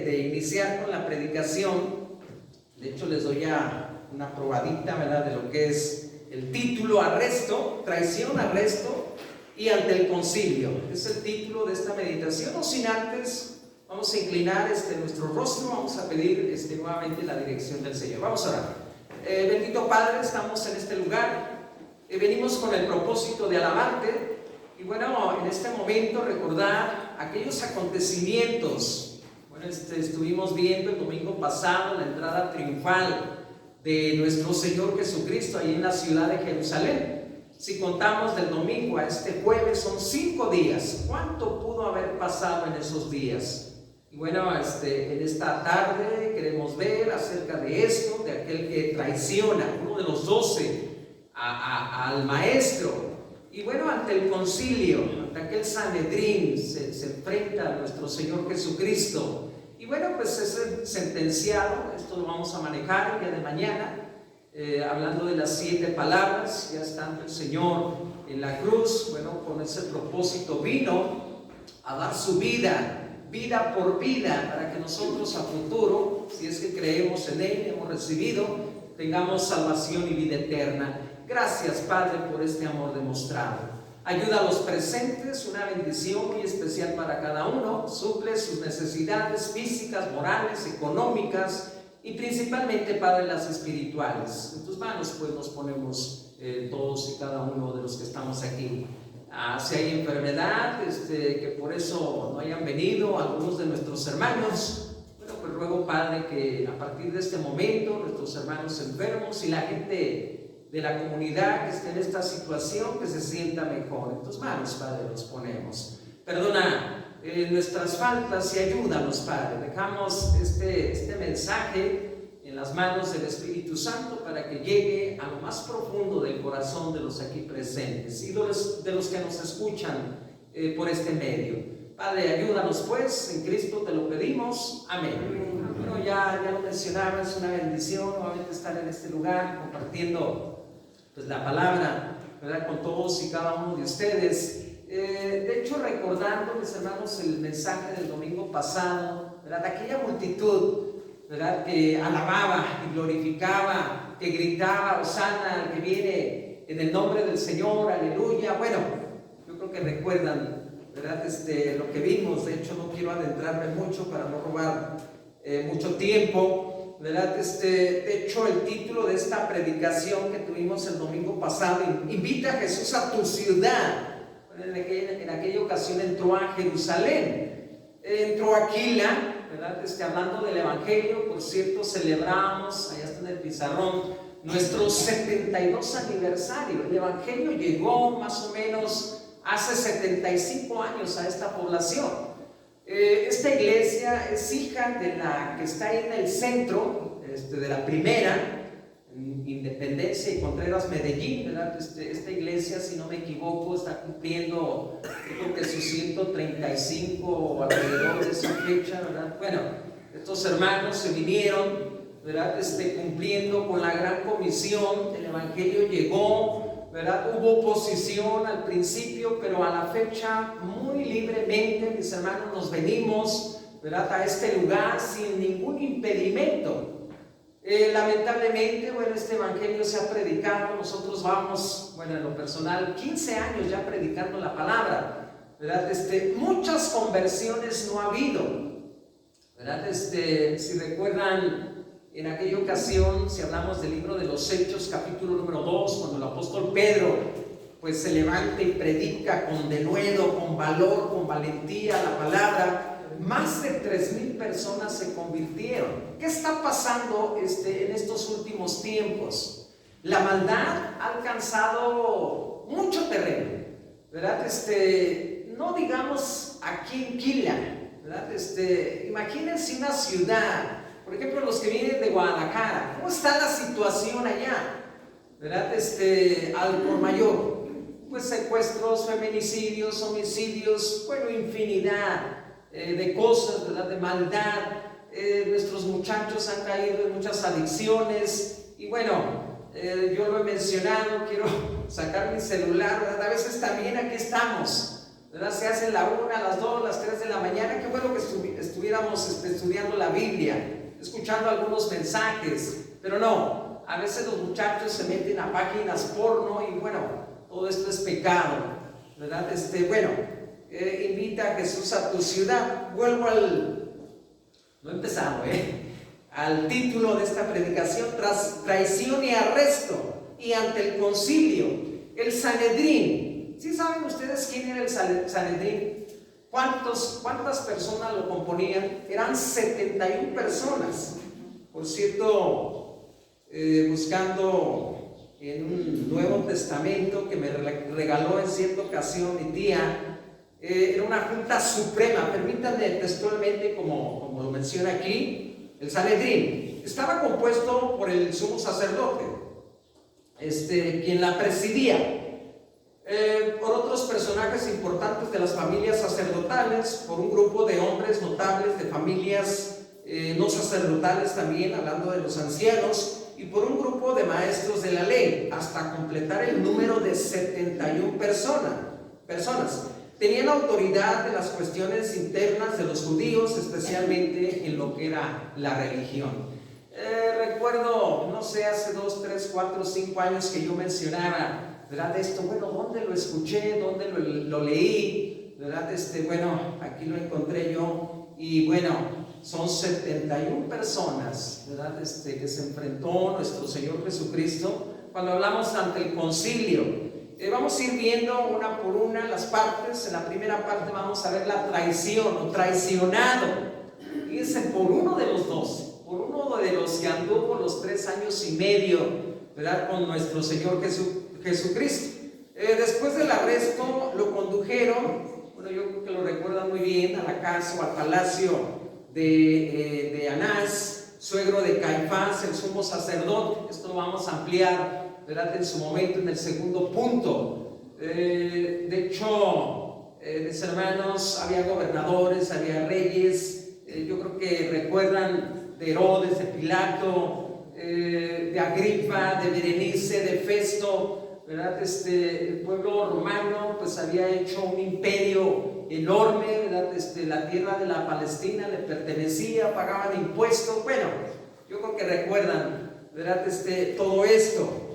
de iniciar con la predicación, de hecho les doy ya una probadita, ¿verdad?, de lo que es el título: arresto, traición, arresto y ante el concilio. Es el título de esta meditación. No sin antes, vamos a inclinar nuestro rostro, vamos a pedir nuevamente la dirección del Señor. Vamos a orar. Bendito Padre, estamos en este lugar, venimos con el propósito de alabarte. Y bueno, en este momento recordar aquellos acontecimientos. Bueno, estuvimos viendo el domingo pasado la entrada triunfal de nuestro Señor Jesucristo ahí en la ciudad de Jerusalén. Si contamos del domingo a este jueves, son 5 días. ¿Cuánto pudo haber pasado en esos días? Y bueno, en esta tarde queremos ver acerca de esto, de aquel que traiciona, uno de los 12, al maestro. Y bueno, ante el concilio, ante aquel Sanedrín, se enfrenta a nuestro Señor Jesucristo. Y bueno, pues es sentenciado. Esto lo vamos a manejar el día de mañana, hablando de las 7 palabras. Ya estando el Señor en la cruz, bueno, con ese propósito vino a dar su vida, vida por vida, para que nosotros a futuro, si es que creemos en Él, hemos recibido, tengamos salvación y vida eterna. Gracias, Padre, por este amor demostrado. Ayuda a los presentes, una bendición muy especial para cada uno. Suple sus necesidades físicas, morales, económicas y principalmente, Padre, las espirituales. En tus manos pues nos ponemos todos y cada uno de los que estamos aquí. Si hay enfermedad, que por eso no hayan venido algunos de nuestros hermanos, bueno, pues ruego, Padre, que a partir de este momento nuestros hermanos enfermos y la gente de la comunidad que esté en esta situación, que se sienta mejor. En tus manos, Padre, los ponemos. Perdona nuestras faltas y ayúdanos, Padre. Dejamos este mensaje en las manos del Espíritu Santo para que llegue a lo más profundo del corazón de los aquí presentes y de los que nos escuchan por este medio. Padre, ayúdanos pues, en Cristo te lo pedimos. Amén. Bueno, ya lo mencionaba, es una bendición nuevamente estar en este lugar compartiendo pues la palabra, ¿verdad?, con todos y cada uno de ustedes. De hecho, recordando, mis hermanos, el mensaje del domingo pasado, ¿verdad?, aquella multitud, ¿verdad?, que alababa y glorificaba, que gritaba: Hosana al que viene en el nombre del Señor, aleluya. Bueno, yo creo que recuerdan, ¿verdad?, lo que vimos. De hecho, no quiero adentrarme mucho para no robar mucho tiempo, ¿verdad? De hecho, el título de esta predicación que tuvimos el domingo pasado: invita a Jesús a tu ciudad. Bueno, en aquella ocasión entró a Jerusalén, entró a Aquila, ¿verdad? Hablando del Evangelio. Por cierto, celebramos, allá está en el pizarrón, nuestro 72 aniversario. El Evangelio llegó más o menos hace 75 años a esta población. Esta iglesia es hija de la que está ahí en el centro, de la primera, en Independencia y Contreras, Medellín, ¿verdad? Esta iglesia, si no me equivoco, está cumpliendo, creo que sus 135 o alrededor de esa fecha, ¿verdad? Bueno, estos hermanos se vinieron, ¿verdad? Cumpliendo con la gran comisión. El Evangelio llegó, ¿verdad? Hubo oposición al principio, pero a la fecha muy libremente, mis hermanos, nos venimos, ¿verdad?, a este lugar sin ningún impedimento. Lamentablemente, bueno, este evangelio se ha predicado. Nosotros vamos, bueno, en lo personal, 15 años ya predicando la palabra, ¿verdad? Muchas conversiones no ha habido, ¿verdad? Si recuerdan, en aquella ocasión, si hablamos del libro de los Hechos, capítulo número 2, cuando el apóstol Pedro pues se levanta y predica con denuedo, con valor, con valentía la palabra, más de 3,000 personas se convirtieron. ¿Qué está pasando en estos últimos tiempos? La maldad ha alcanzado mucho terreno, ¿verdad? No digamos aquí en Quila, ¿verdad? Imagínense una ciudad. Por ejemplo, los que vienen de Guadalajara, ¿cómo está la situación allá? ¿Verdad? Al por mayor, pues secuestros, feminicidios, homicidios, bueno, infinidad de cosas, ¿verdad?, de maldad. Nuestros muchachos han caído en muchas adicciones. Y bueno, yo lo he mencionado, quiero sacar mi celular, ¿verdad? A veces también aquí estamos, ¿verdad? Se hacen la 1, las 2, las 3 de la mañana. Qué bueno que estuviéramos estudiando la Biblia, escuchando algunos mensajes, pero no, a veces los muchachos se meten a páginas porno y bueno, todo esto es pecado, ¿verdad? Invita a Jesús a tu ciudad. Vuelvo al título de esta predicación: tras traición y arresto y ante el concilio, el Sanedrín. ¿Sí saben ustedes quién era el Sanedrín? ¿Cuántas personas lo componían? Eran 71 personas. Por cierto, buscando en un Nuevo Testamento que me regaló en cierta ocasión mi tía, era una junta suprema. Permítanme textualmente, como lo menciona aquí, el Sanedrín estaba compuesto por el sumo sacerdote, quien la presidía, por otros personajes importantes de las familias sacerdotales, por un grupo de hombres notables de familias no sacerdotales también, hablando de los ancianos, y por un grupo de maestros de la ley, hasta completar el número de 71 personas. Tenían autoridad de las cuestiones internas de los judíos, especialmente en lo que era la religión. Recuerdo, no sé, hace 2, 3, 4, 5 años que yo mencionaba, ¿verdad? Esto, bueno, ¿dónde lo escuché? ¿Dónde lo leí? ¿Verdad? Aquí lo encontré yo. Y bueno, son 71 personas, ¿verdad? Que se enfrentó nuestro Señor Jesucristo cuando hablamos ante el concilio. Vamos a ir viendo una por una las partes. En la primera parte vamos a ver la traición o traicionado. Fíjense, por uno de los dos, por uno de los que anduvo los 3 años y medio, ¿verdad? Con nuestro Señor Jesucristo. Después del arresto lo condujeron, bueno, yo creo que lo recuerdan muy bien, a la casa o al palacio de Anás, suegro de Caifás, el sumo sacerdote. Esto lo vamos a ampliar, ¿verdad?, en su momento, en el segundo punto. De hecho, mis hermanos, había gobernadores, había reyes. Yo creo que recuerdan de Herodes, de Pilato, de Agripa, de Berenice, de Festo, ¿verdad? El pueblo romano pues había hecho un imperio enorme, ¿verdad? La tierra de la Palestina le pertenecía, pagaban impuestos. Bueno, yo creo que recuerdan, ¿verdad? Todo esto.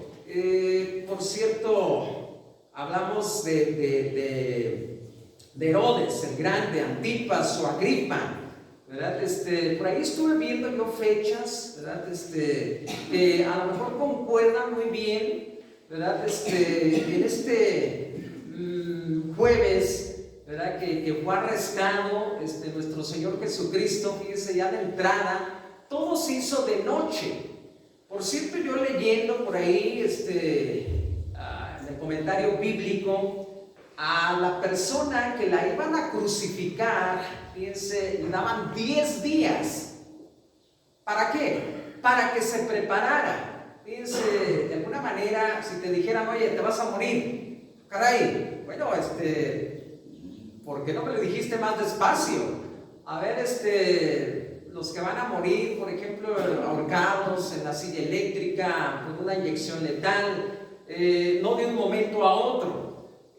Por cierto, hablamos de Herodes el Grande, Antipas o Agripa, ¿verdad? Por ahí estuve viendo yo fechas, ¿verdad? Que a lo mejor concuerdan muy bien, ¿verdad? Jueves, ¿verdad? Que fue arrestado nuestro Señor Jesucristo. Fíjese, ya de entrada todo se hizo de noche. Por cierto, yo leyendo por ahí en el comentario bíblico, a la persona que la iban a crucificar, fíjense, le daban 10 días. ¿Para qué? Para que se preparara. Fíjense, de alguna manera, si te dijeran, oye, te vas a morir, caray, bueno, ¿por qué no me lo dijiste más despacio? A ver, los que van a morir, por ejemplo, ahorcados en la silla eléctrica, con una inyección letal, no de un momento a otro.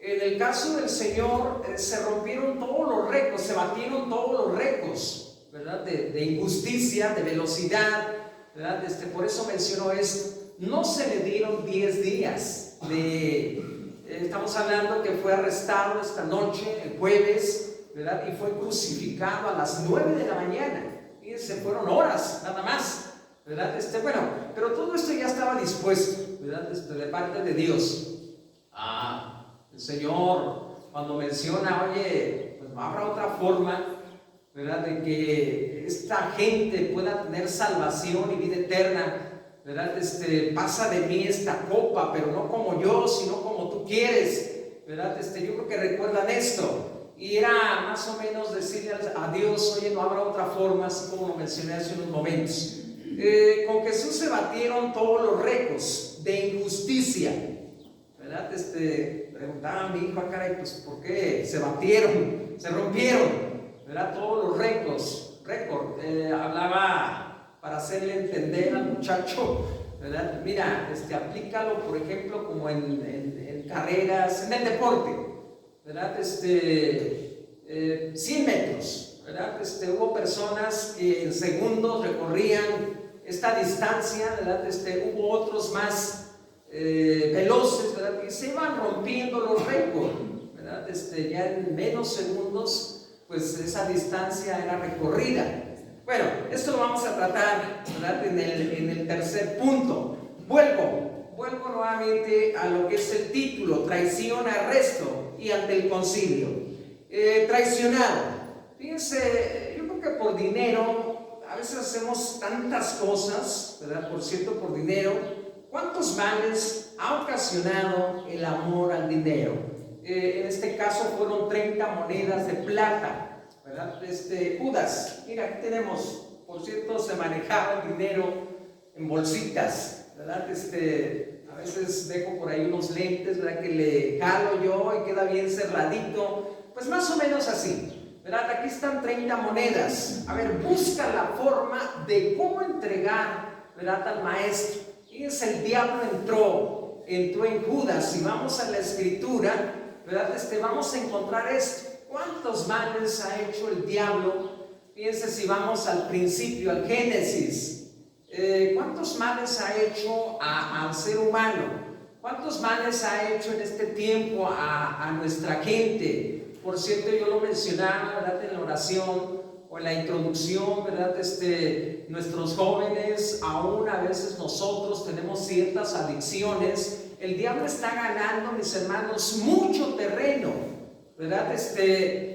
En el caso del Señor, se rompieron todos los récords, se batieron todos los récords, ¿verdad? De injusticia, de velocidad, ¿verdad? Por eso menciono esto. No se le dieron 10 días. Estamos hablando que fue arrestado esta noche, el jueves, ¿verdad? Y fue crucificado a las 9 de la mañana. Fíjense, fueron horas nada más, ¿verdad? Pero todo esto ya estaba dispuesto, ¿verdad? De parte de Dios. El Señor, cuando menciona, oye, pues no habrá otra forma, ¿verdad?, de que esta gente pueda tener salvación y vida eterna, ¿verdad? Pasa de mí esta copa, pero no como yo, sino como tú quieres, ¿verdad? Yo creo que recuerdan esto. Y era más o menos decirle a Dios, oye, no habrá otra forma, así como lo mencioné hace unos momentos. Con Jesús se batieron todos los récords de injusticia, ¿verdad? Preguntaba a mi hijo, caray, pues ¿por qué se batieron, se rompieron, ¿verdad? Todos los récords. Hablaba para hacerle entender al muchacho, ¿verdad? Mira, aplícalo, por ejemplo, como en carreras, en el deporte, ¿verdad? 100 metros, ¿verdad? Hubo personas que en segundos recorrían esta distancia, ¿verdad? Hubo otros más veloces, ¿verdad? Y se iban rompiendo los récords, ¿verdad? Ya en menos segundos, pues esa distancia era recorrida. Bueno, esto lo vamos a tratar, ¿verdad? En el tercer punto. Vuelvo nuevamente a lo que es el título: traición, arresto y ante el concilio. Traicionado. Fíjense, yo creo que por dinero a veces hacemos tantas cosas, ¿verdad? Por cierto, por dinero. ¿Cuántos males ha ocasionado el amor al dinero? En este caso fueron 30 monedas de plata, ¿verdad? Judas, mira, aquí tenemos, por cierto, se manejaba el dinero en bolsitas, ¿verdad? A veces dejo por ahí unos lentes, ¿verdad? Que le jalo yo y queda bien cerradito, pues más o menos así, ¿verdad? Aquí están 30 monedas. A ver, busca la forma de cómo entregar, ¿verdad? Al maestro. Fíjense, el diablo entró en Judas. Si vamos a la escritura, ¿verdad? Vamos a encontrar esto. ¿Cuántos males ha hecho el diablo? Fíjense, si vamos al principio, al Génesis, ¿cuántos males ha hecho al ser humano? ¿Cuántos males ha hecho en este tiempo a nuestra gente? Por cierto, yo lo mencionaba, ¿verdad? En la oración o en la introducción, ¿verdad? Nuestros jóvenes, aún a veces nosotros tenemos ciertas adicciones. El diablo está ganando, mis hermanos, mucho terreno, ¿verdad?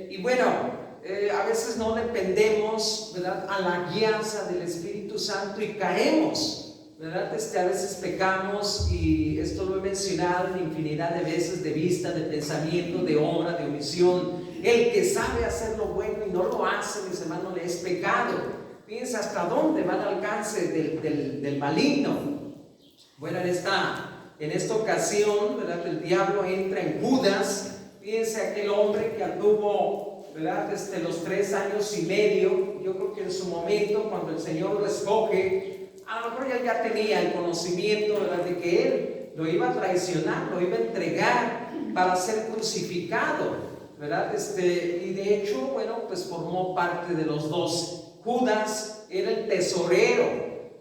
Y bueno, a veces no dependemos, ¿verdad? A la guianza del Espíritu Santo y caemos, ¿verdad? A veces pecamos, y esto lo he mencionado en infinidad de veces, de vista, de pensamiento, de obra, de omisión. El que sabe hacer lo bueno y no lo hace, mis hermanos, le es pecado. Fíjense hasta dónde va el alcance del maligno. Bueno, en esta ocasión, ¿verdad? El diablo entra en Judas. Fíjense, aquel hombre que anduvo, ¿verdad? Los 3 años y medio. Yo creo que en su momento, cuando el Señor lo escoge, a lo mejor ya tenía el conocimiento, ¿verdad? De que él lo iba a traicionar, lo iba a entregar para ser crucificado, ¿verdad? Y de hecho, bueno, pues formó parte de los 12. Judas era el tesorero,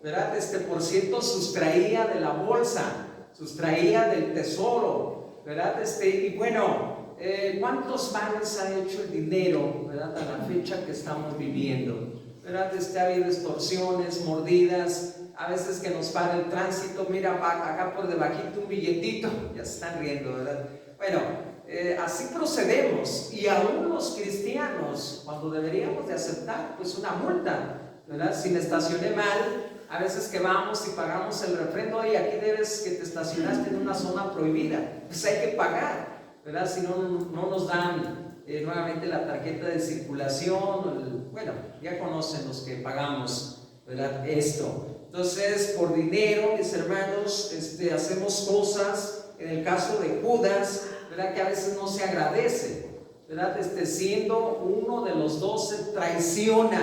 ¿verdad? Por cierto, sustraía de la bolsa, sustraía del tesoro, ¿verdad? Y bueno, ¿cuántos males ha hecho el dinero, ¿verdad? A la fecha que estamos viviendo, ¿verdad? Ha habido extorsiones, mordidas, a veces que nos para el tránsito, mira acá por debajito un billetito, ya se están riendo, ¿verdad? Bueno, así procedemos, y aún los cristianos, cuando deberíamos de aceptar pues una multa, ¿verdad? Si me estacioné mal, a veces que vamos y pagamos el refrendo, oye, aquí debes que te estacionaste en una zona prohibida, pues hay que pagar, ¿verdad? Si no, no nos dan nuevamente la tarjeta de circulación, bueno, ya conocen los que pagamos, ¿verdad? Esto. Entonces, por dinero, mis hermanos, hacemos cosas, en el caso de Judas, ¿verdad? Que a veces no se agradece, ¿verdad? Siendo uno de los 12, traiciona,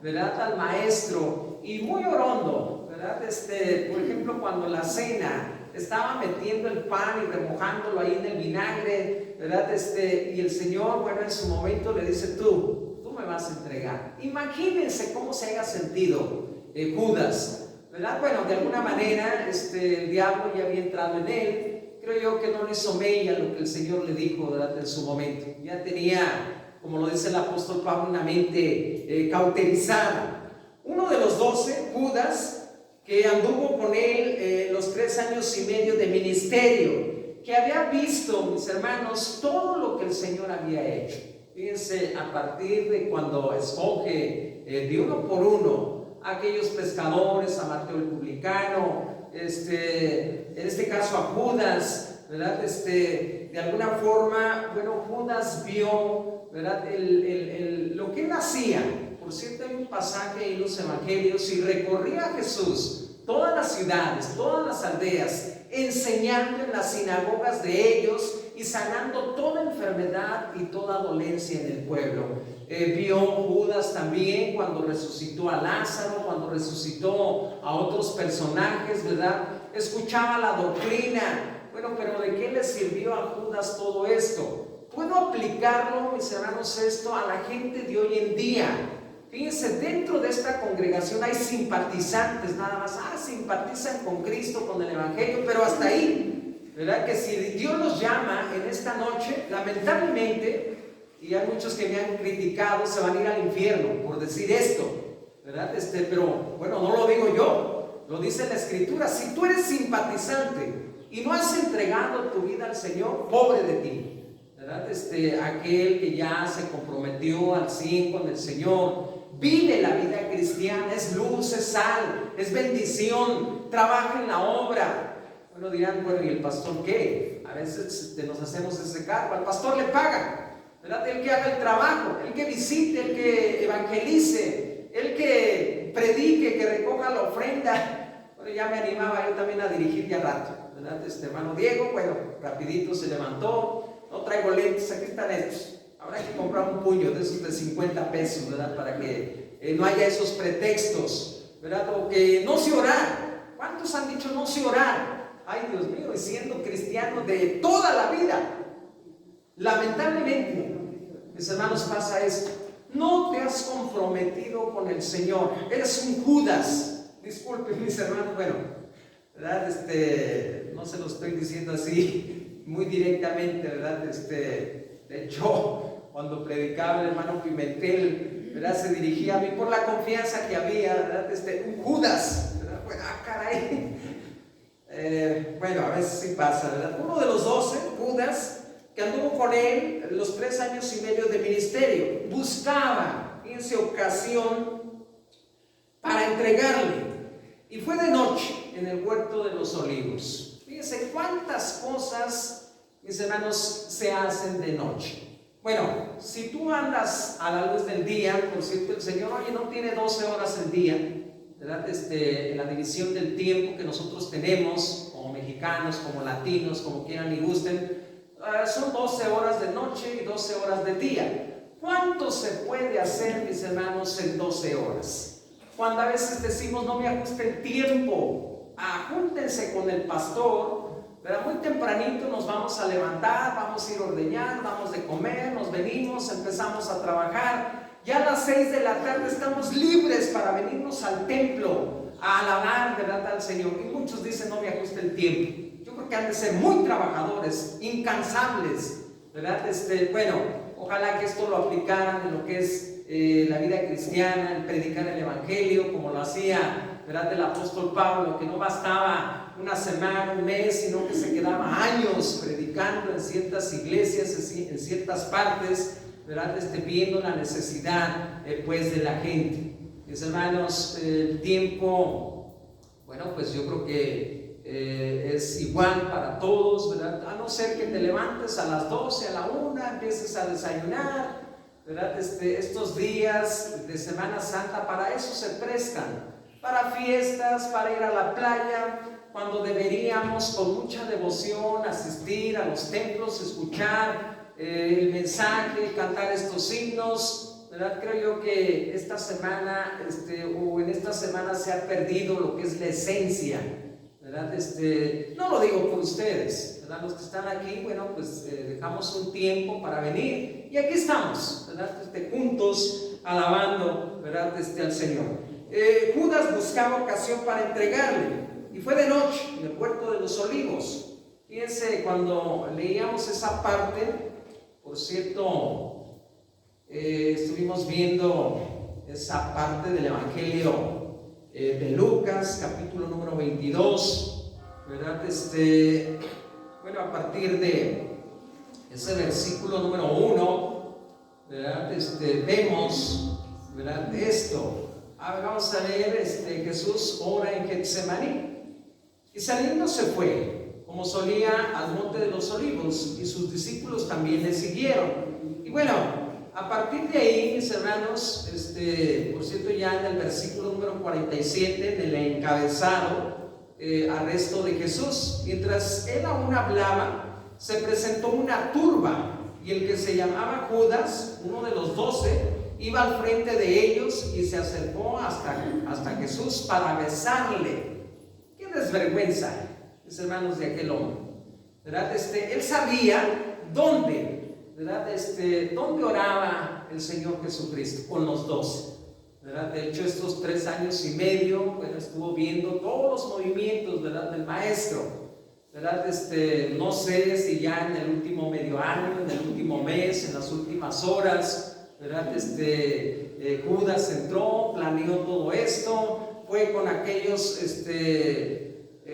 ¿verdad? Al maestro, y muy orondo, ¿verdad? Por ejemplo, cuando la cena estaba metiendo el pan y remojándolo ahí en el vinagre, ¿verdad? Y el Señor, bueno, en su momento le dice, tú me vas a entregar. Imagínense cómo se haya sentido Judas, ¿verdad? Bueno, de alguna manera el diablo ya había entrado en él. Creo yo que no le hizo mella lo que el Señor le dijo, ¿verdad? En su momento. Ya tenía, como lo dice el apóstol Pablo, una mente cauterizada. Uno de los 12, Judas, que anduvo con él los 3 años y medio de ministerio, que había visto, mis hermanos, todo lo que el Señor había hecho. Fíjense, a partir de cuando escoge de uno por uno a aquellos pescadores, a Mateo el publicano, en este caso a Judas, ¿verdad? De alguna forma, bueno, Judas vio, ¿verdad? Lo que él hacía. Por cierto, hay un pasaje en los evangelios, y recorría a Jesús todas las ciudades, todas las aldeas, enseñando en las sinagogas de ellos y sanando toda enfermedad y toda dolencia en el pueblo. Vio Judas también cuando resucitó a Lázaro, cuando resucitó a otros personajes, ¿verdad? Escuchaba la doctrina. Bueno, pero ¿de qué le sirvió a Judas todo esto? puedo aplicarlo, mis hermanos, esto a la gente de hoy en día. Fíjense, dentro de esta congregación hay simpatizantes nada más. Simpatizan con Cristo, con el Evangelio, pero hasta ahí, ¿verdad? Que si Dios los llama en esta noche, lamentablemente, y hay muchos que me han criticado, se van a ir al infierno por decir esto, ¿verdad? Pero bueno, no lo digo yo, lo dice la Escritura. Si tú eres simpatizante y no has entregado tu vida al Señor, pobre de ti, ¿verdad? Aquel que ya se comprometió al 100 con el Señor, vive la vida cristiana, es luz, es sal, es bendición, trabaja en la obra. Bueno, dirán, bueno, ¿y el pastor qué? A veces nos hacemos ese cargo, al pastor le pagan, ¿verdad? El que haga el trabajo, el que visite, el que evangelice, el que predique, que recoja la ofrenda. Bueno, ya me animaba yo también a dirigir ya rato, ¿verdad? Hermano Diego, bueno, rapidito se levantó, no traigo lentes, aquí están estos. Habrá que comprar un puño de esos de 50 pesos, ¿verdad? Para que no haya esos pretextos, ¿verdad? O que no sé orar. ¿Cuántos han dicho no sé orar? Ay, Dios mío, y siendo cristiano de toda la vida. Lamentablemente, mis hermanos, pasa esto. No te has comprometido con el Señor. Eres un Judas. Disculpen, mis hermanos, bueno, ¿verdad? No se lo estoy diciendo así muy directamente, ¿verdad? De hecho, cuando predicaba el hermano Pimentel, ¿verdad? Se dirigía a mí por la confianza que había, ¿verdad? Un Judas, ¿verdad? Bueno, caray. Bueno, a veces sí pasa, ¿verdad? Uno de los 12, Judas, que anduvo con él los 3 años y medio de ministerio, buscaba, fíjense, ocasión para entregarle. Y fue de noche en el huerto de los olivos. Fíjense cuántas cosas, mis hermanos, se hacen de noche. Bueno, si tú andas a la luz del día, por cierto, el Señor, oye, no tiene 12 horas el día, ¿verdad? En la división del tiempo que nosotros tenemos, como mexicanos, como latinos, como quieran y gusten, son 12 horas de noche y 12 horas de día. ¿Cuánto se puede hacer, mis hermanos, en 12 horas? Cuando a veces decimos, no me ajuste el tiempo, júntense con el pastor, ¿verdad? Muy tempranito nos vamos a levantar, vamos a ir a ordeñar, vamos de comer, nos venimos, empezamos a trabajar. Ya a las 6 de la tarde estamos libres para venirnos al templo a alabar, ¿verdad?, al Señor. Y muchos dicen, no me ajuste el tiempo. Yo creo que han de ser muy trabajadores, incansables, ¿verdad? Bueno, ojalá que esto lo aplicaran en lo que es la vida cristiana, el predicar el Evangelio, como lo hacía, ¿verdad?, el apóstol Pablo, que no bastaba una semana, un mes, sino que se quedaba años predicando en ciertas iglesias, en ciertas partes, ¿verdad?, viendo la necesidad pues de la gente. Mis hermanos, el tiempo, bueno, pues yo creo que es igual para todos, ¿verdad? A no ser que te levantes a las 12, a la 1, empieces a desayunar, ¿verdad? Estos días de Semana Santa para eso se prestan, para fiestas, para ir a la playa, cuando deberíamos con mucha devoción asistir a los templos, escuchar el mensaje, cantar estos himnos, ¿verdad? Creo yo que esta semana o en esta semana se ha perdido lo que es la esencia, ¿verdad? No lo digo por ustedes, ¿verdad? Los que están aquí, bueno, pues dejamos un tiempo para venir y aquí estamos, ¿verdad? Juntos alabando, ¿verdad? Al Señor. Judas buscaba ocasión para entregarle y fue de noche en el huerto de los olivos. Fíjense, cuando leíamos esa parte, por cierto, estuvimos viendo esa parte del Evangelio de Lucas, capítulo número 22, ¿verdad? Bueno, a partir de ese versículo número 1, ¿verdad? Vemos, ¿verdad?, esto. Vamos a ver, Jesús ora en Getsemaní y saliendo se fue, como solía, al monte de los olivos, y sus discípulos también le siguieron. Y bueno, a partir de ahí, mis hermanos, por cierto, ya en el versículo número 47 del encabezado, arresto de Jesús, mientras él aún hablaba, se presentó una turba, y el que se llamaba Judas, uno de los 12, iba al frente de ellos y se acercó hasta Jesús para besarle. ¡Qué desvergüenza, mis hermanos, de aquel hombre! ¿Verdad? Él sabía dónde, ¿verdad? ¿Dónde oraba el Señor Jesucristo? Con los 12, ¿verdad? De hecho, estos 3 años y medio, bueno, estuvo viendo todos los movimientos, ¿verdad?, del Maestro, ¿verdad? No sé si ya en el último medio año, en el último mes, en las últimas horas, ¿verdad? Judas entró, planeó todo esto, fue con aquellos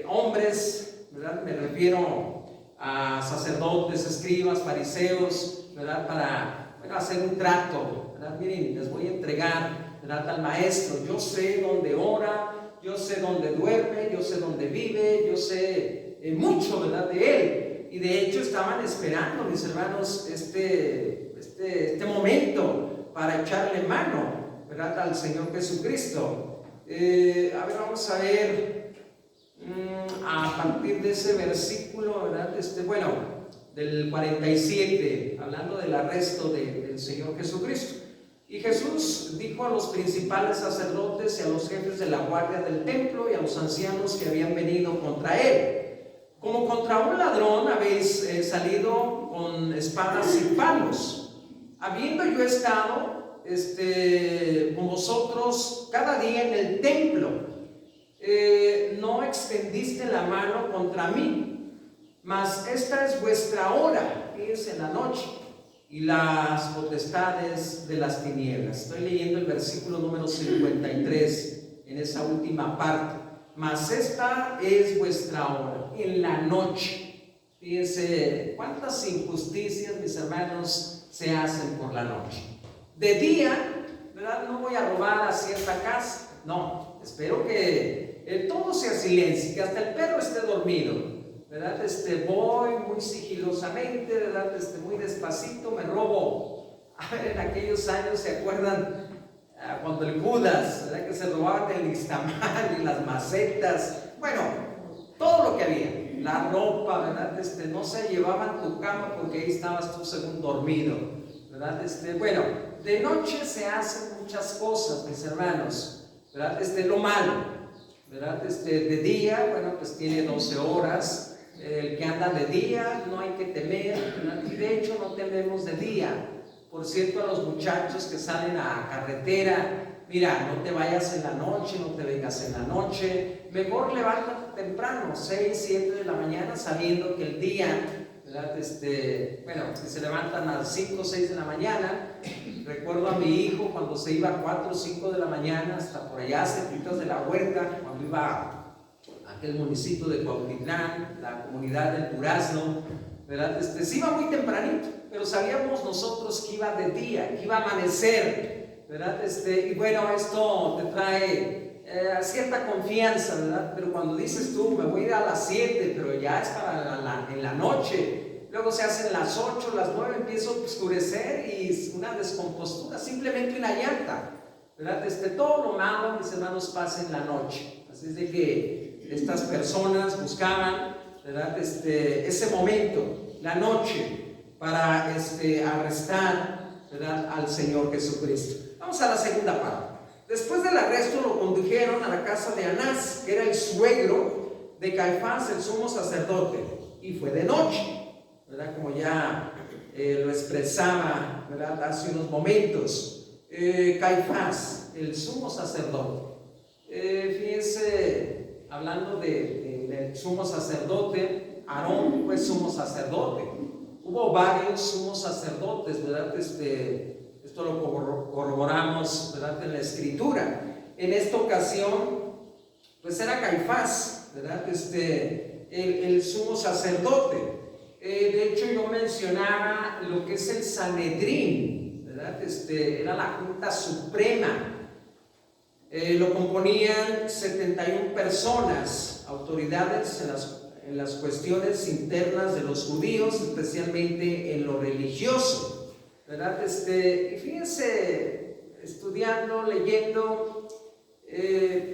hombres, ¿verdad? Me refiero a sacerdotes, escribas, fariseos, ¿verdad? Para, bueno, hacer un trato, ¿verdad? Miren, les voy a entregar, ¿verdad?, al Maestro. Yo sé dónde ora, yo sé dónde duerme, yo sé dónde vive, yo sé mucho, ¿verdad?, de Él. Y de hecho estaban esperando, mis hermanos, este momento para echarle mano, ¿verdad?, al Señor Jesucristo. A ver, vamos a ver a partir de ese versículo, ¿verdad? Bueno, del 47, hablando del arresto del Señor Jesucristo. Y Jesús dijo a los principales sacerdotes y a los jefes de la guardia del templo y a los ancianos que habían venido contra él: como contra un ladrón habéis salido con espadas y palos, habiendo yo estado con vosotros cada día en el templo. No extendiste la mano contra mí, mas esta es vuestra hora, fíjense, en la noche, y las potestades de las tinieblas. Estoy leyendo el versículo número 53 en esa última parte. Mas esta es vuestra hora, en la noche. Fíjense cuántas injusticias, mis hermanos, se hacen por la noche. De día, ¿verdad?, no voy a robar a cierta casa, no, espero que todo se silencie, que hasta el perro esté dormido, ¿verdad? Voy muy sigilosamente, ¿verdad? Muy despacito, me robo. A ver, en aquellos años, ¿se acuerdan? Cuando el Judas, ¿verdad?, que se robaban el nixtamal y las macetas, bueno, todo lo que había, la ropa, ¿verdad? No se llevaban tu cama porque ahí estabas tú según dormido, ¿verdad? Bueno, de noche se hacen muchas cosas, mis hermanos, ¿verdad? Lo malo, ¿verdad? De día, bueno, pues tiene 12 horas. El que anda de día no hay que temer, ¿verdad? Y de hecho no tememos de día. Por cierto, a los muchachos que salen a carretera, mira, no te vayas en la noche, no te vengas en la noche, mejor levántate temprano, 6, 7 de la mañana, sabiendo que el día, ¿verdad? Bueno, si se levantan a las 5, 6 de la mañana, recuerdo a mi hijo cuando se iba a 4 o 5 de la mañana hasta por allá, cerquitas de la huerta, cuando iba a aquel municipio de Cuautitlán, la comunidad del Durazno, ¿verdad? Se iba muy tempranito, pero sabíamos nosotros que iba de día, que iba a amanecer, ¿verdad? Y bueno, esto te trae cierta confianza, ¿verdad? Pero cuando dices tú, me voy a ir a las 7, pero ya es para en la noche, luego se hacen las 8, las 9, empieza a oscurecer y es una descompostura, simplemente una llanta, ¿verdad? Todo lo malo, mis hermanos, pasa en la noche. Así es de que estas personas buscaban, ¿verdad?, ese momento, la noche, para arrestar, ¿verdad?, al Señor Jesucristo. Vamos a la segunda parte. Después del arresto lo condujeron a la casa de Anás, que era el suegro de Caifás, el sumo sacerdote, y fue de noche, ¿verdad?, como ya lo expresaba, ¿verdad?, hace unos momentos. Caifás, el sumo sacerdote, fíjense, hablando del sumo sacerdote, Aarón fue sumo sacerdote. Hubo varios sumos sacerdotes, ¿verdad? Esto lo corroboramos, ¿verdad?, en la Escritura. En esta ocasión, pues era Caifás, ¿verdad?, el sumo sacerdote. De hecho, yo mencionaba lo que es el Sanedrín, ¿verdad? Era la Junta Suprema. Lo componían 71 personas, autoridades en las cuestiones internas de los judíos, especialmente en lo religioso, ¿verdad? Y fíjense, estudiando, leyendo,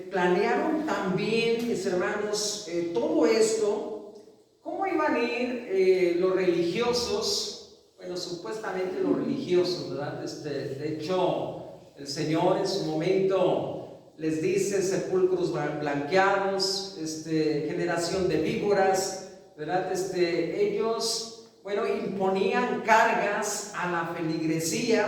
planearon también, mis hermanos, todo esto, cómo iban a ir los religiosos, bueno, supuestamente los religiosos, ¿verdad? De hecho, el Señor en su momento les dice: sepulcros blanqueados, generación de víboras, ¿verdad? Ellos, bueno, imponían cargas a la feligresía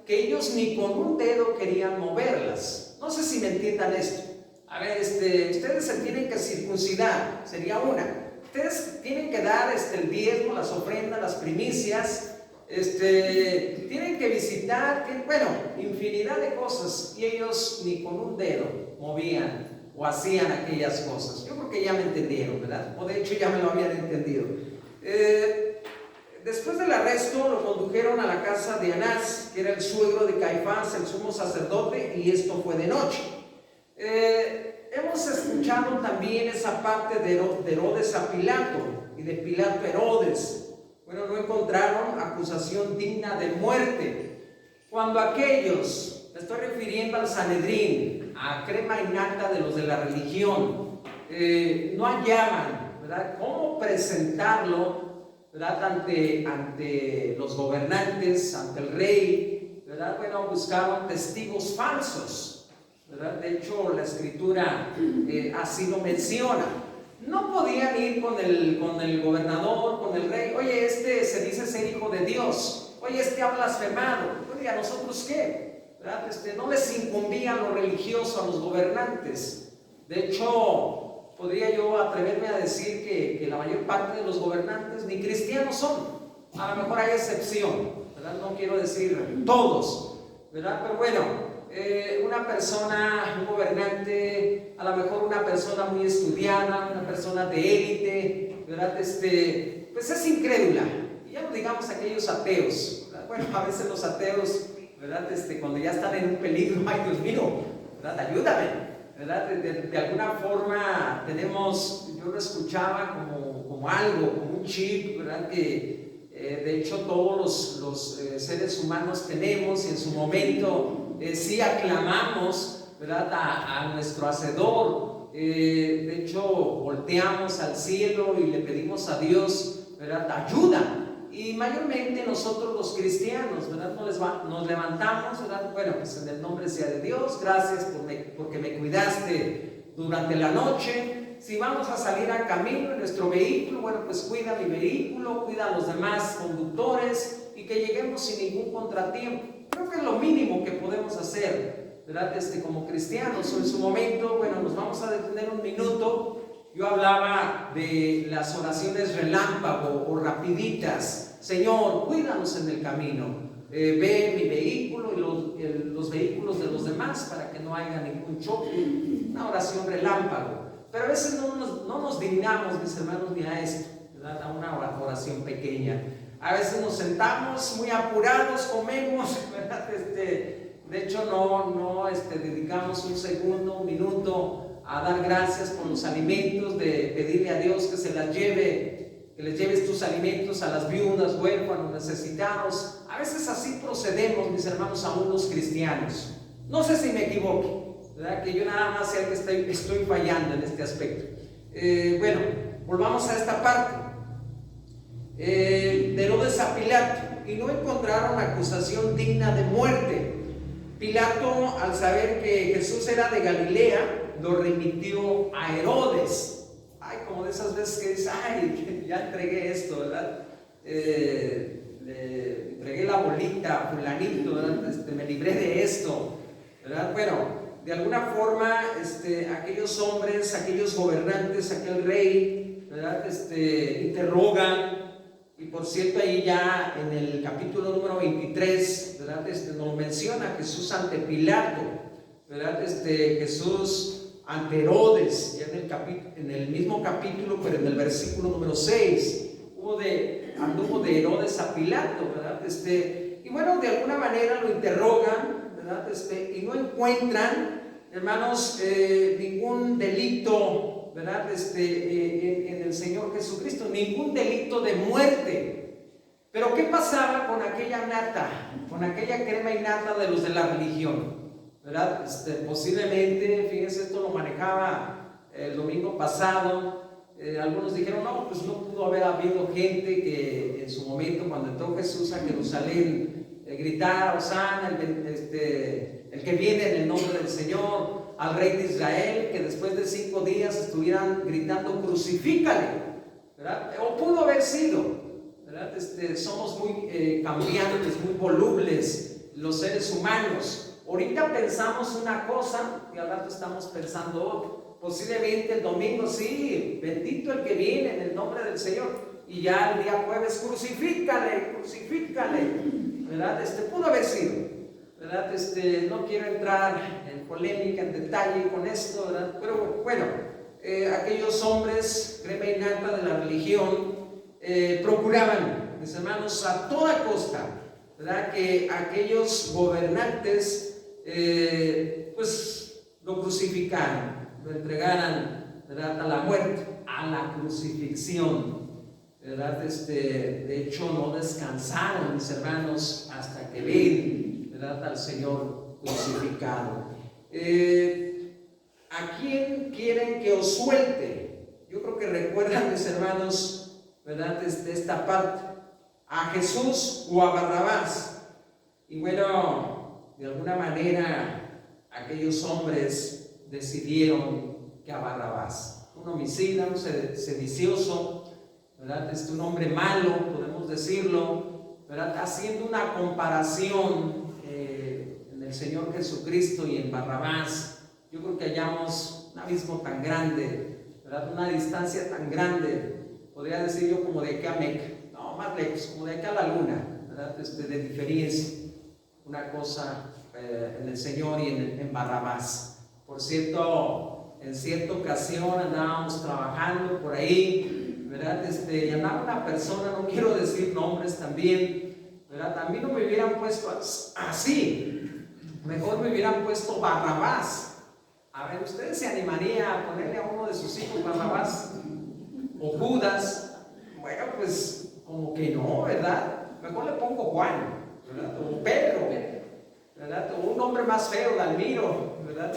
que ellos ni con un dedo querían moverlas. No sé si me entiendan esto. A ver, ustedes se tienen que circuncidar, sería una. Ustedes tienen que dar el diezmo, las ofrendas, las primicias, tienen que visitar, bueno, infinidad de cosas, y ellos ni con un dedo movían o hacían aquellas cosas. Yo creo que ya me entendieron, ¿verdad? O de hecho ya me lo habían entendido. Después del arresto lo condujeron a la casa de Anás, que era el suegro de Caifás, el sumo sacerdote, y esto fue de noche. Hemos escuchado también esa parte de Herodes a Pilato y de Pilato a Herodes. Bueno, no encontraron acusación digna de muerte. Cuando aquellos, me estoy refiriendo al Sanedrín, a crema innata de los de la religión, no hallaban, ¿verdad?, cómo presentarlo, ¿verdad?, ante los gobernantes, ante el rey, ¿verdad? Bueno, buscaron testigos falsos, ¿verdad? De hecho, la escritura así lo menciona. No podían ir con el gobernador, con el rey. Oye, se dice ser hijo de Dios. Oye, ha blasfemado. Oye, ¿a nosotros qué? ¿Verdad? No les incumbía lo religioso a los gobernantes. De hecho, podría yo atreverme a decir que la mayor parte de los gobernantes ni cristianos son. A lo mejor hay excepción, ¿verdad? No quiero decir todos, ¿verdad? Pero bueno, una persona, un gobernante, a lo mejor una persona muy estudiada, una persona de élite, ¿verdad? Pues es incrédula. Y ya no digamos aquellos ateos, ¿verdad? Bueno, a veces los ateos, ¿verdad? Cuando ya están en un peligro, ay Dios mío, ¿verdad? Ayúdame, ¿verdad? De alguna forma tenemos, yo lo escuchaba como algo, como un chip, ¿verdad? Que de hecho todos los seres humanos tenemos, y en su momento sí aclamamos, ¿verdad?, a nuestro Hacedor. De hecho volteamos al cielo y le pedimos a Dios, ¿verdad?, ayuda. Y mayormente nosotros los cristianos, ¿verdad?, nos levantamos, ¿verdad? Bueno, pues en el nombre sea de Dios, gracias porque me cuidaste durante la noche. Si vamos a salir a camino en nuestro vehículo, bueno, pues cuida mi vehículo, cuida a los demás conductores, y que lleguemos sin ningún contratiempo. Creo que es lo mínimo que podemos hacer, ¿verdad? Como cristianos. O en su momento, bueno, nos vamos a detener un minuto. Yo hablaba de las oraciones relámpago o rapiditas. Señor, cuídanos en el camino. Ve mi vehículo y los vehículos de los demás para que no haya ningún choque. Una oración relámpago. Pero a veces no nos dignamos, mis hermanos, ni a esto, ¿verdad?, a una oración pequeña. A veces nos sentamos muy apurados, comemos, ¿verdad? De hecho, no dedicamos un segundo, un minuto a dar gracias por los alimentos, de pedirle a Dios que que les lleves tus alimentos a las viudas, huérfanos, necesitados. A veces así procedemos, mis hermanos, aún los cristianos. No sé si me equivoco, ¿verdad?, que yo nada más sea que estoy fallando en este aspecto. Bueno, volvamos a esta parte. De Herodes a Pilato, y no encontraron acusación digna de muerte. Pilato, al saber que Jesús era de Galilea, lo remitió a Herodes. Ay, como de esas veces que dices, ay, ya entregué esto, ¿verdad? Le entregué la bolita a fulanito, ¿verdad? Me libré de esto, ¿verdad? Bueno, de alguna forma, aquellos hombres, aquellos gobernantes, aquel rey, ¿verdad? Interrogan. Y por cierto, ahí ya en el capítulo número 23, ¿verdad? Nos menciona Jesús ante Pilato, ¿verdad? Jesús ante Herodes, ya en el mismo capítulo, pero en el versículo número 6, anduvo de Herodes a Pilato, ¿verdad? Y bueno, de alguna manera lo interrogan, ¿verdad? Y no encuentran, hermanos, ningún delito, ¿verdad? En el Señor Jesucristo, ningún delito de muerte. Pero ¿qué pasaba con aquella nata, con aquella crema innata de los de la religión? ¿Verdad? Posiblemente, fíjense, esto lo manejaba el domingo pasado. Algunos dijeron, no, pues no pudo haber habido gente que en su momento, cuando entró Jesús a Jerusalén, gritara, Hosana, el que viene en el nombre del Señor, al rey de Israel, que después de 5 días estuvieran gritando, crucifícale, ¿verdad? O pudo haber sido, ¿verdad? ¿verdad? Somos muy cambiantes, muy volubles los seres humanos. Ahorita pensamos una cosa y al rato estamos pensando otra. Posiblemente el domingo, sí, bendito el que viene en el nombre del Señor. Y ya el día jueves, crucifícale, crucifícale, ¿verdad? Pudo haber sido, ¿verdad? No quiero entrar en polémica, en detalle con esto, ¿verdad? Pero bueno, aquellos hombres, crema innata de la religión, procuraban, mis hermanos, a toda costa, ¿verdad? Que aquellos gobernantes, pues, lo crucificaran, lo entregaran, ¿verdad? A la muerte, a la crucifixión. ¿Verdad? De hecho, no descansaron, mis hermanos, hasta que ven, ¿verdad?, al Señor crucificado. ¿A quién quieren que os suelte? Yo creo que recuerdan, mis hermanos, ¿verdad?, esta parte. ¿A Jesús o a Barrabás? Y bueno, de alguna manera, aquellos hombres decidieron que a Barrabás. Un homicida, un sedicioso, ¿verdad? Un hombre malo, podemos decirlo, ¿verdad? Haciendo una comparación en el Señor Jesucristo y en Barrabás. Yo creo que hallamos un abismo tan grande, ¿verdad? Una distancia tan grande, podría decir yo como de aquí a Meca, no, más lejos, como de aquí a la luna, ¿verdad? De diferencia, una cosa en el Señor y en Barrabás. Por cierto, en cierta ocasión andábamos trabajando por ahí, ¿verdad? Y andaba una persona, no quiero decir nombres también, ¿verdad? A mí no me hubieran puesto así, mejor me hubieran puesto Barrabás. A ver, ¿ustedes se animarían a ponerle a uno de sus hijos Barrabás? ¿O Judas? Bueno, pues como que no, ¿verdad? Mejor le pongo Juan, ¿verdad? O Pedro, ¿verdad? O un nombre más feo, Dalmiro, ¿verdad?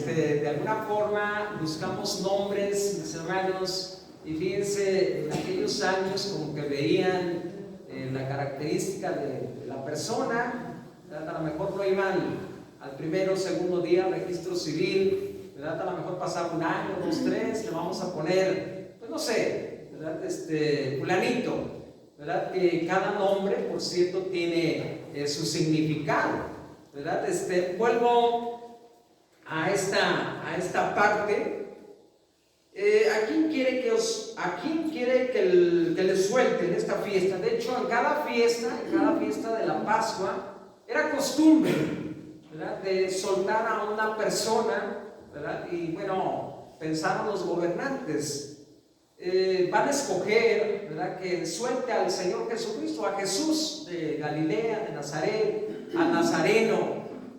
De alguna forma buscamos nombres, mis hermanos, y fíjense, en aquellos años como que veían la característica de la persona, ¿verdad? A lo mejor no iban al primero o segundo día al registro civil, ¿verdad? A lo mejor pasaba un año, 2, 3, le vamos a poner, pues no sé, ¿verdad? Fulanito, ¿verdad? Que cada nombre, por cierto, tiene su significado, ¿verdad? Vuelvo a esta parte. ¿A quién quiere que le suelten esta fiesta? De hecho, en cada fiesta de la Pascua, era costumbre, ¿verdad?, de soltar a una persona, ¿verdad? Y bueno, pensaron los gobernantes, van a escoger, ¿verdad?, que suelte al Señor Jesucristo, a Jesús de Galilea, de Nazaret, al Nazareno,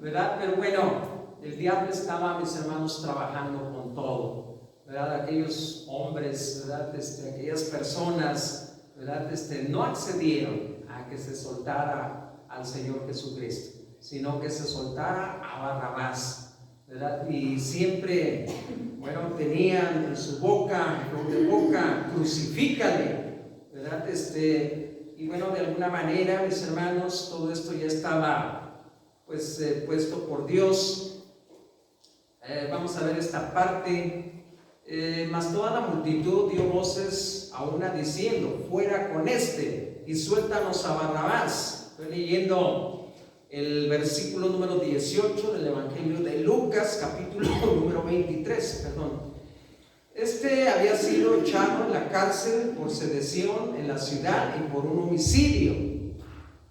¿verdad? Pero bueno, el diablo estaba, mis hermanos, trabajando con todo, ¿verdad? Aquellos hombres, ¿verdad? Aquellas personas, ¿verdad? No accedieron a que se soltara al Señor Jesucristo, sino que se soltara a Barrabás, ¿verdad? Y siempre, bueno, tenían en su boca, crucifícale, ¿verdad? Y bueno, de alguna manera, mis hermanos, todo esto ya estaba, pues, puesto por Dios. Vamos a ver esta parte. Mas toda la multitud dio voces a una diciendo: fuera con y suéltanos a Barrabás. Estoy leyendo el versículo número 18 del Evangelio de Lucas, capítulo número 23, perdón. Había sido echado en la cárcel por sedición en la ciudad y por un homicidio.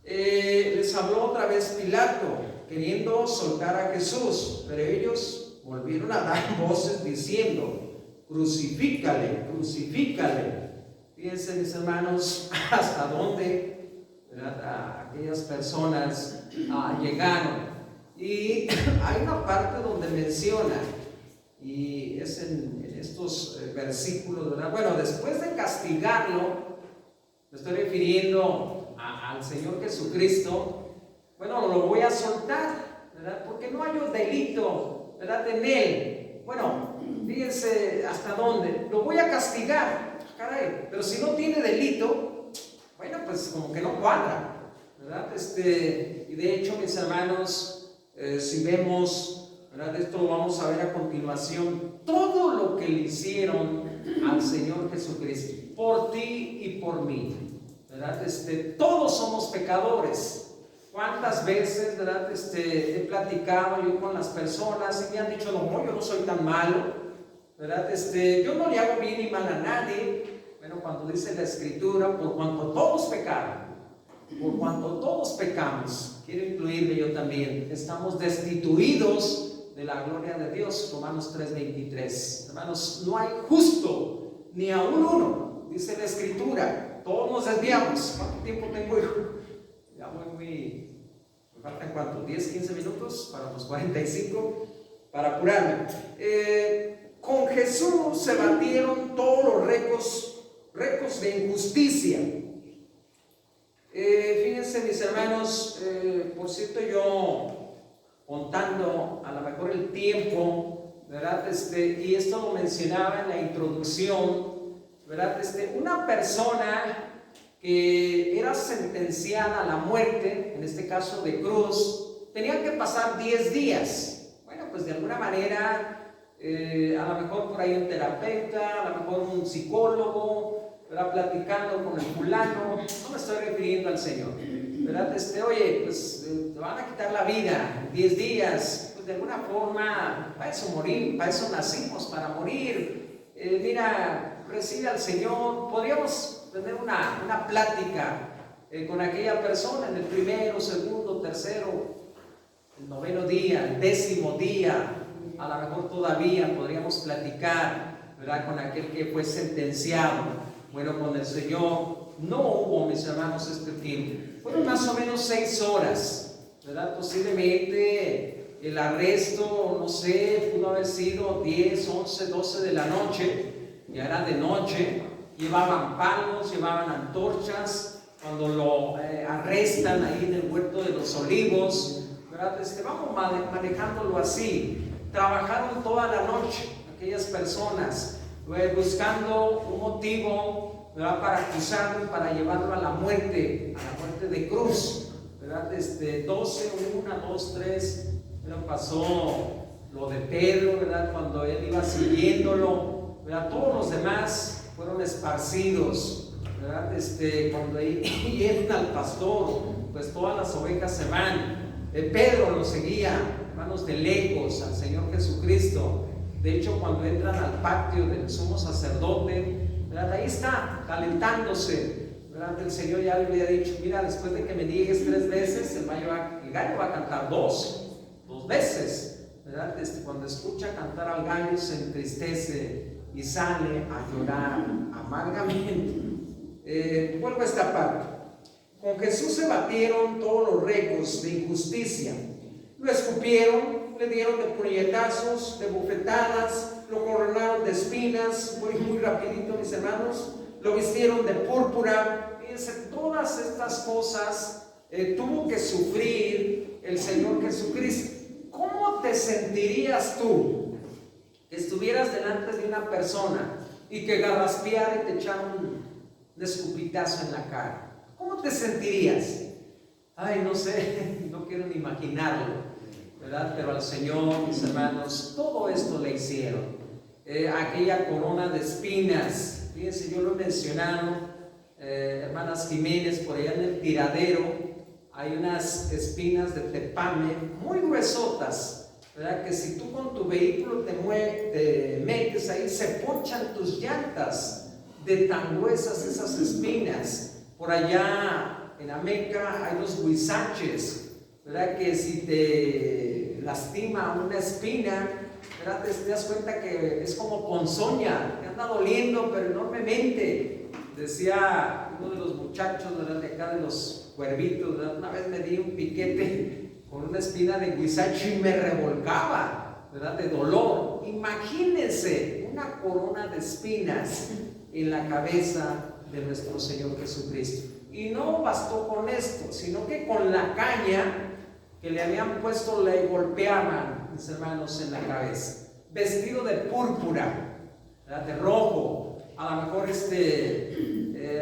Les habló otra vez Pilato, queriendo soltar a Jesús, pero ellos volvieron a dar voces diciendo: crucifícale, crucifícale. Fíjense, mis hermanos, hasta dónde, ¿verdad?, aquellas personas llegaron. Y hay una parte donde menciona, y es en estos versículos, ¿verdad? Bueno, después de castigarlo, me estoy refiriendo al Señor Jesucristo, bueno, lo voy a soltar, ¿verdad? Porque no hay un delito, ¿verdad?, en él. Bueno, fíjense hasta dónde. Lo voy a castigar, caray, pero si no tiene delito, bueno, pues como que no cuadra, ¿verdad? Y de hecho, mis hermanos, si vemos, ¿verdad?, esto lo vamos a ver a continuación, todo lo que le hicieron al Señor Jesucristo, por ti y por mí, ¿verdad? Todos somos pecadores. ¿Cuántas veces, verdad, he platicado yo con las personas y me han dicho, no, yo no soy tan malo, ¿verdad? Yo no le hago bien ni mal a nadie. Bueno, cuando dice la Escritura, por cuanto todos pecaron, por cuanto todos pecamos, quiero incluirme yo también, estamos destituidos de la gloria de Dios, Romanos 3:23. Hermanos, no hay justo ni aún uno, dice la Escritura, todos nos desviamos. ¿Cuánto tiempo tengo yo? Ya me faltan ¿cuánto? 10, 15 minutos para los 45 para apurarme. Con Jesús se batieron todos los récords de injusticia. Fíjense, mis hermanos, por cierto, yo contando a lo mejor el tiempo, ¿verdad? Y esto lo mencionaba en la introducción, ¿verdad? Una persona que era sentenciada a la muerte, en este caso de cruz, tenía que pasar 10 días. Bueno, pues de alguna manera, a lo mejor por ahí un terapeuta, a lo mejor un psicólogo, ¿verdad? Platicando con el fulano, no me estoy refiriendo al Señor, ¿verdad? Oye, pues te van a quitar la vida en 10 días, pues de alguna forma, para eso morir, para eso nacimos, para morir. Mira, recibe al Señor. Podríamos tener una plática con aquella persona en el primero, segundo, tercero, el noveno día, el 10º día, a lo mejor todavía podríamos platicar, ¿verdad? Con aquel que fue sentenciado. Bueno, con el Señor no hubo, mis hermanos, este tiempo. Fueron más o menos 6 horas, ¿verdad? Posiblemente el arresto, no sé, pudo haber sido 10, 11, 12 de la noche. Ya era de noche, llevaban palos, llevaban antorchas. Cuando lo arrestan ahí en el huerto de los olivos, ¿verdad? Vamos manejándolo así. Trabajaron toda la noche aquellas personas, buscando un motivo, ¿verdad? Para acusarlo, para llevarlo a la muerte de cruz, ¿verdad? 12, 1, 2, 3, ¿verdad? Pasó lo de Pedro, ¿verdad? Cuando él iba siguiéndolo, ¿verdad? Todos los demás fueron esparcidos, ¿verdad? Cuando hieren al pastor, pues todas las ovejas se van. Pedro lo seguía, hermanos, de lejos al Señor Jesucristo. De hecho, cuando entran al patio del sumo sacerdote, ¿verdad? Ahí está, calentándose, ¿verdad? El Señor ya le había dicho, mira, después de que me niegues 3 veces, el gallo va a cantar dos veces, ¿verdad? Cuando escucha cantar al gallo se entristece y sale a llorar amargamente. Vuelvo a esta parte. Con Jesús se batieron todos los récords de injusticia. Lo escupieron, le dieron de puñetazos, de bofetadas, lo coronaron de espinas, muy rapidito, mis hermanos, lo vistieron de púrpura. Fíjense, todas estas cosas tuvo que sufrir el Señor Jesucristo. ¿Cómo te sentirías tú que estuvieras delante de una persona y que garraspeara y te echara un escupitazo en la cara? ¿Cómo te sentirías? Ay, no sé, no quiero ni imaginarlo, ¿verdad? Pero al Señor, mis hermanos, todo esto le hicieron. Aquella corona de espinas, fíjense, yo lo he mencionado, hermanas Jiménez, por allá en el tiradero, hay unas espinas de tepame muy gruesotas, ¿verdad? Que si tú con tu vehículo te metes ahí, se ponchan tus llantas de tan gruesas esas espinas. Por allá en Ameca hay los huizaches, ¿verdad? Que si te lastima una espina, ¿verdad? Te das cuenta que es como ponzoña, te anda doliendo, pero enormemente. Decía uno de los muchachos, ¿verdad? De acá de los cuervitos, ¿verdad? Una vez me di un piquete con una espina de huizache y me revolcaba, ¿verdad? De dolor. Imagínense una corona de espinas en la cabeza de nuestro Señor Jesucristo. Y no bastó con esto, sino que con la caña que le habían puesto le golpeaban, mis hermanos, en la cabeza, vestido de púrpura, ¿verdad? De rojo. A lo mejor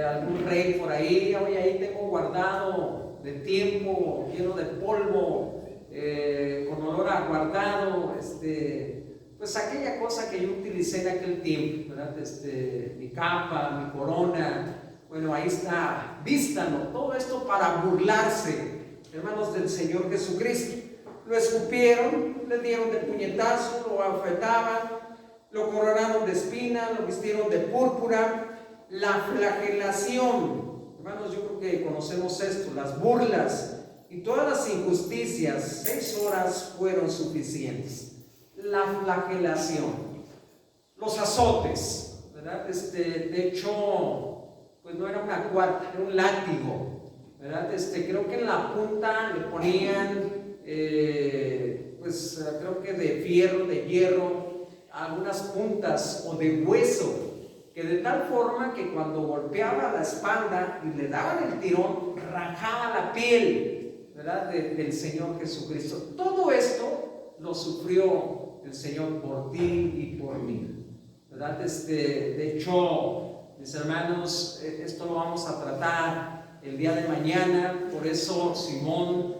algún rey por ahí, oye, ahí tengo guardado de tiempo, lleno de polvo, con olor a guardado, pues aquella cosa que yo utilicé en aquel tiempo, ¿verdad? Mi capa, mi corona, bueno, ahí está, vístanlo, todo esto para burlarse, hermanos, del Señor Jesucristo. Lo escupieron, le dieron de puñetazo, lo abofetaban, lo coronaron de espinas, lo vistieron de púrpura. La flagelación, hermanos, yo creo que conocemos esto, las burlas y todas las injusticias, 6 horas fueron suficientes. La flagelación, los azotes, ¿verdad? De hecho, pues no era una cuarta, era un látigo, ¿verdad? Creo que en la punta le ponían, pues creo que de fierro, de hierro, algunas puntas o de hueso, que de tal forma que cuando golpeaba la espalda y le daban el tirón, rajaba la piel, ¿verdad? Del Señor Jesucristo. Todo esto lo sufrió el Señor por ti y por mí, ¿verdad? De hecho, mis hermanos, esto lo vamos a tratar el día de mañana. Por eso Simón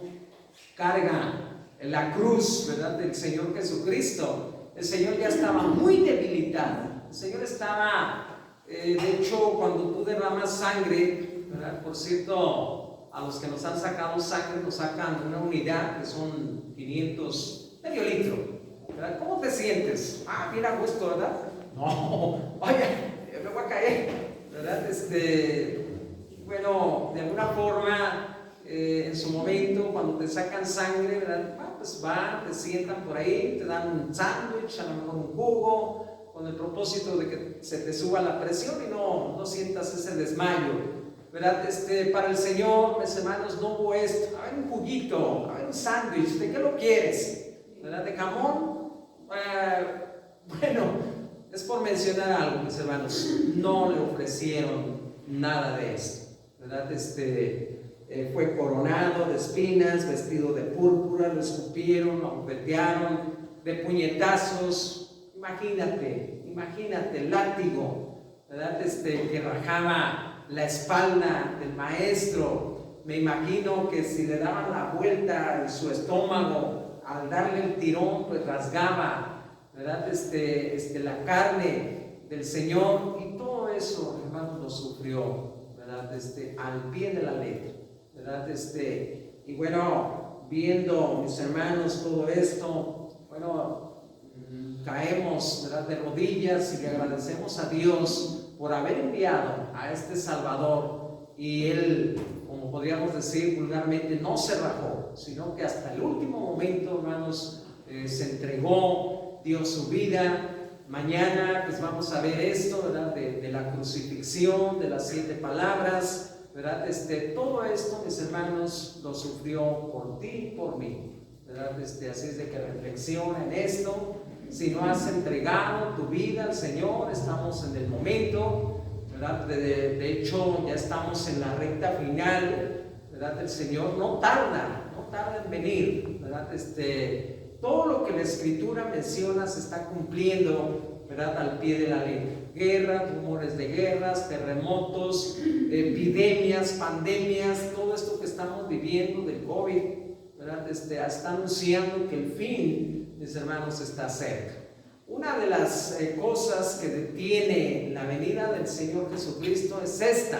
carga la cruz, ¿verdad? Del Señor Jesucristo. El Señor ya estaba muy debilitado. El Señor estaba, de hecho, cuando tú derramas sangre, ¿verdad? Por cierto, a los que nos han sacado sangre, nos sacan una unidad que son 500, medio litro, ¿verdad? ¿Cómo te sientes? Bien a gusto, ¿verdad? No, vaya, me voy a caer, ¿verdad? Bueno, de alguna forma, en su momento, cuando te sacan sangre, ¿verdad? Pues van, te sientan por ahí, te dan un sándwich, a lo mejor un jugo, con el propósito de que se te suba la presión y no sientas ese desmayo, ¿verdad? Para el Señor, mis hermanos, no hubo esto. A ver, un juguito, a ver, un sándwich, ¿de qué lo quieres? ¿Verdad? ¿De jamón? Bueno, es por mencionar algo, mis hermanos. No le ofrecieron nada de esto, ¿verdad? Fue coronado de espinas, vestido de púrpura, lo escupieron, lo abofetearon, de puñetazos. Imagínate, el látigo, ¿verdad? Que rajaba la espalda del maestro. Me imagino que si le daban la vuelta en su estómago, al darle el tirón, pues rasgaba, ¿verdad? La carne del Señor, y todo eso, hermanos, lo sufrió, ¿verdad? Al pie de la letra, ¿verdad? Y bueno, viendo, mis hermanos, todo esto, bueno, caemos, ¿verdad?, de rodillas y le agradecemos a Dios por haber enviado a este Salvador. Y Él, como podríamos decir vulgarmente, no se rajó, sino que hasta el último momento, hermanos, se entregó, dio su vida. Mañana pues vamos a ver esto, ¿verdad?, de la crucifixión, de las 7 palabras, ¿verdad? Todo esto, mis hermanos, lo sufrió por ti y por mí, ¿verdad? Así es de que reflexiona en esto. Si no has entregado tu vida al Señor, estamos en el momento, ¿verdad? De hecho, ya estamos en la recta final, ¿verdad? El Señor no tarda en venir, ¿verdad? Todo lo que la Escritura menciona se está cumpliendo, ¿verdad?, al pie de la ley. Guerras, rumores de guerras, terremotos, epidemias, pandemias, todo esto que estamos viviendo del COVID, ¿verdad? Está anunciando que el fin, mis hermanos, está cerca. Una de las cosas que detiene la venida del Señor Jesucristo es esta,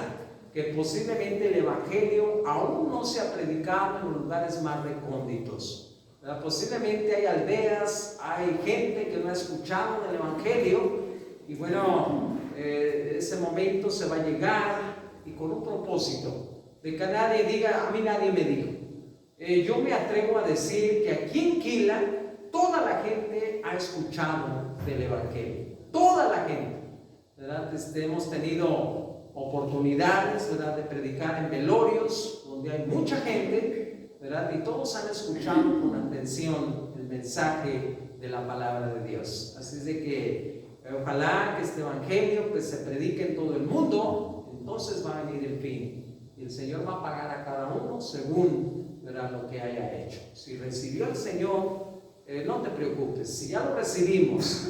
que posiblemente el Evangelio aún no se ha predicado en los lugares más recónditos. Posiblemente hay aldeas, hay gente que no ha escuchado del Evangelio, y bueno, ese momento se va a llegar, y con un propósito de que nadie diga, a mí nadie me dijo. Yo me atrevo a decir que aquí en Quila toda la gente ha escuchado del Evangelio, toda la gente, ¿verdad? Hemos tenido oportunidades, ¿verdad?, de predicar en velorios donde hay mucha gente, ¿verdad? Y todos han escuchado con atención el mensaje de la palabra de Dios. Así es de que ojalá que este evangelio pues se predique en todo el mundo. Entonces va a venir el fin y el Señor va a pagar a cada uno según, ¿verdad?, lo que haya hecho. Si recibió al Señor, no te preocupes. Si ya lo recibimos,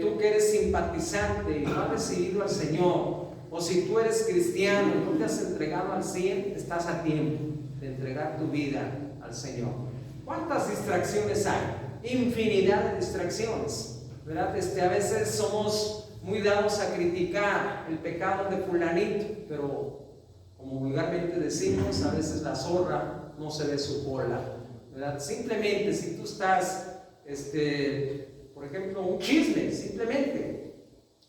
tú que eres simpatizante y no has recibido al Señor, o si tú eres cristiano y no te has entregado al 100, estás a tiempo de entregar tu vida al Señor. ¿Cuántas distracciones hay? infinidad de distracciones, ¿verdad? A veces somos muy dados a criticar el pecado de fulanito, pero como vulgarmente decimos, a veces la zorra no se ve su cola, ¿verdad? Simplemente si tú estás, por ejemplo, un chisme, simplemente,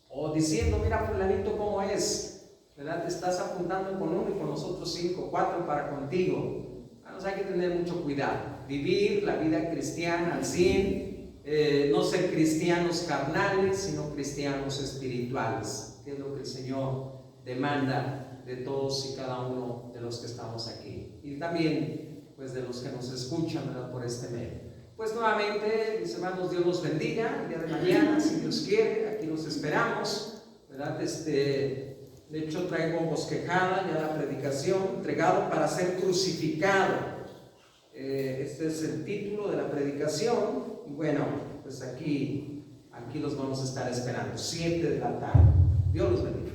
o diciendo, mira fulanito cómo es, ¿verdad? Te estás apuntando con uno y con los otros 5, 4 para contigo. Hay que tener mucho cuidado, vivir la vida cristiana al 100, no ser cristianos carnales, sino cristianos espirituales, que es lo que el Señor demanda de todos y cada uno de los que estamos aquí, y también pues de los que nos escuchan, ¿verdad?, por este medio. Pues nuevamente, mis hermanos, Dios los bendiga. El día de mañana, si Dios quiere, aquí los esperamos, ¿verdad? De hecho, traigo bosquejada ya la predicación, entregado para ser crucificado. Este es el título de la predicación. Y bueno, pues aquí los vamos a estar esperando, 7 de la tarde. Dios los bendiga.